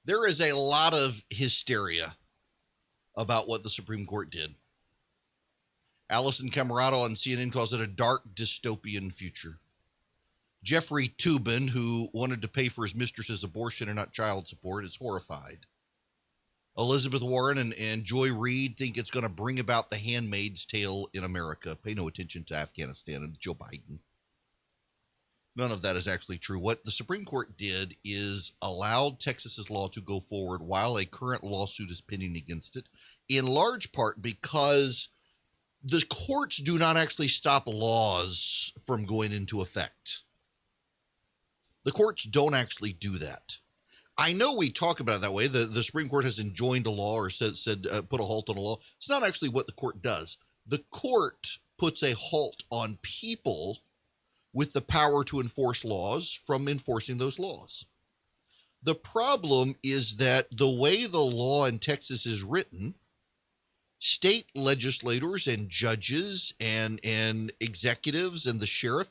There is a lot of hysteria about what the Supreme Court did. Allison Camerado on CNN calls it a dark dystopian future. Jeffrey Toobin, who wanted to pay for his mistress's abortion and not child support, is horrified. Elizabeth Warren and Joy Reid think it's going to bring about the Handmaid's Tale in America. Pay no attention to Afghanistan and Joe Biden. None of that is actually true. What the Supreme Court did is allowed Texas's law to go forward while a current lawsuit is pending against it, in large part because the courts do not actually stop laws from going into effect. The courts don't actually do that. I know we talk about it that way. The Supreme Court has enjoined a law or said put a halt on a law. It's not actually what the court does. The court puts a halt on people with the power to enforce laws from enforcing those laws. The problem is that the way the law in Texas is written, state legislators and judges and executives and the sheriff,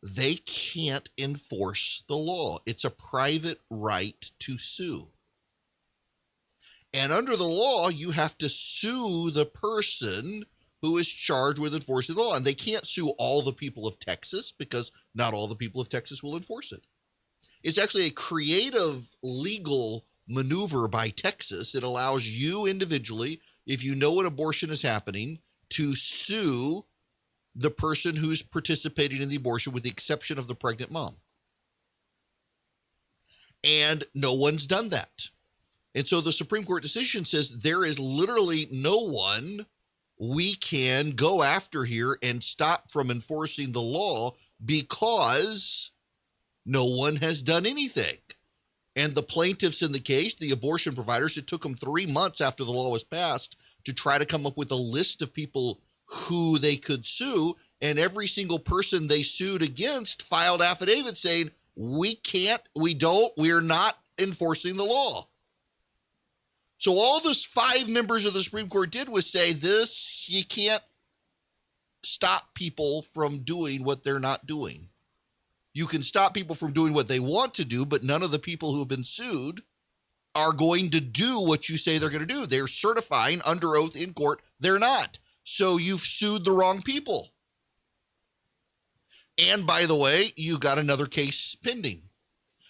they can't enforce the law. It's a private right to sue. And under the law, you have to sue the person who is charged with enforcing the law. And they can't sue all the people of Texas because not all the people of Texas will enforce it. It's actually a creative legal maneuver by Texas. It allows you individually, if you know an abortion is happening, to sue the person who's participating in the abortion with the exception of the pregnant mom. And no one's done that. And so the Supreme Court decision says there is literally no one we can go after here and stop from enforcing the law because no one has done anything. And the plaintiffs in the case, the abortion providers, it took them 3 months after the law was passed to try to come up with a list of people who they could sue. And every single person they sued against filed affidavits saying, we're not enforcing the law. So all those 5 members of the Supreme Court did was say this, you can't stop people from doing what they're not doing. You can stop people from doing what they want to do, but none of the people who have been sued are going to do what you say they're going to do. They're certifying under oath in court they're not. So you've sued the wrong people. And by the way, you got another case pending.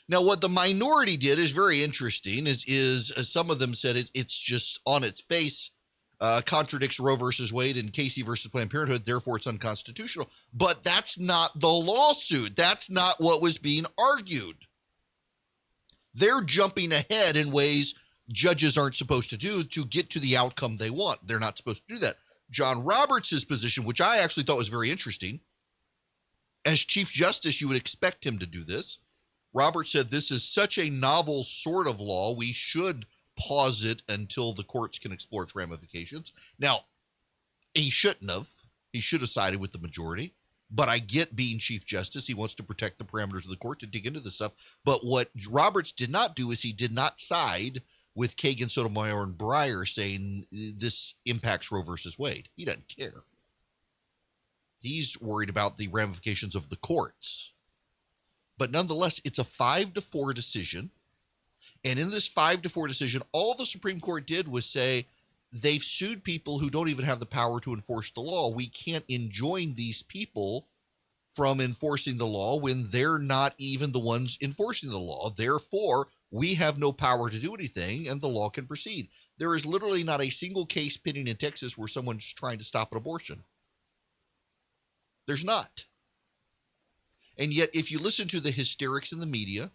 Now, what the minority did is very interesting, is some of them said it's just on its face contradicts Roe versus Wade and Casey versus Planned Parenthood, therefore it's unconstitutional. But that's not the lawsuit. That's not what was being argued. They're jumping ahead in ways judges aren't supposed to do to get to the outcome they want. They're not supposed to do that. John Roberts' position, which I actually thought was very interesting, as Chief Justice, you would expect him to do this. Roberts said this is such a novel sort of law, we should pause it until the courts can explore its ramifications. Now, he shouldn't have. He should have sided with the majority. But I get being Chief Justice. He wants to protect the parameters of the court to dig into this stuff. But what Roberts did not do is he did not side with Kagan, Sotomayor, and Breyer saying this impacts Roe versus Wade. He doesn't care. He's worried about the ramifications of the courts. But nonetheless, it's a 5-4 decision. And in this 5-4 decision, all the Supreme Court did was say they've sued people who don't even have the power to enforce the law. We can't enjoin these people from enforcing the law when they're not even the ones enforcing the law. Therefore, we have no power to do anything, and the law can proceed. There is literally not a single case pending in Texas where someone's trying to stop an abortion. There's not. And yet, if you listen to the hysterics in the media,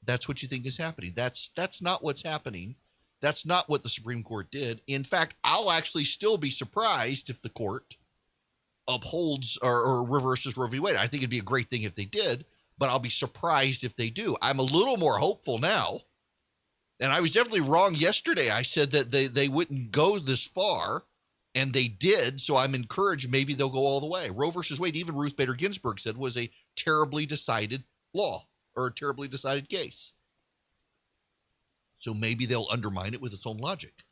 that's what you think is happening. That's not what's happening. That's not what the Supreme Court did. In fact, I'll actually still be surprised if the court upholds or reverses Roe v. Wade. I think it'd be a great thing if they did, but I'll be surprised if they do. I'm a little more hopeful now. And I was definitely wrong yesterday. I said that they wouldn't go this far, and they did. So I'm encouraged maybe they'll go all the way. Roe versus Wade, even Ruth Bader Ginsburg said, was a terribly decided law or a terribly decided case. So maybe they'll undermine it with its own logic.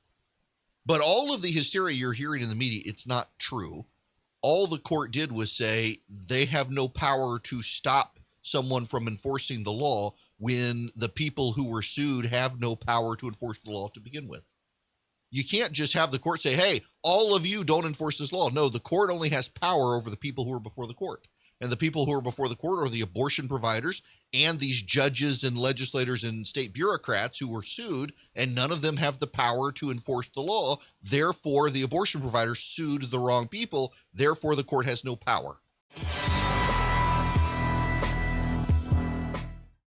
But all of the hysteria you're hearing in the media, it's not true. All the court did was say they have no power to stop someone from enforcing the law when the people who were sued have no power to enforce the law to begin with. You can't just have the court say, hey, all of you don't enforce this law. No, the court only has power over the people who are before the court. And the people who are before the court are the abortion providers and these judges and legislators and state bureaucrats who were sued, and none of them have the power to enforce the law. Therefore, the abortion providers sued the wrong people. Therefore, the court has no power.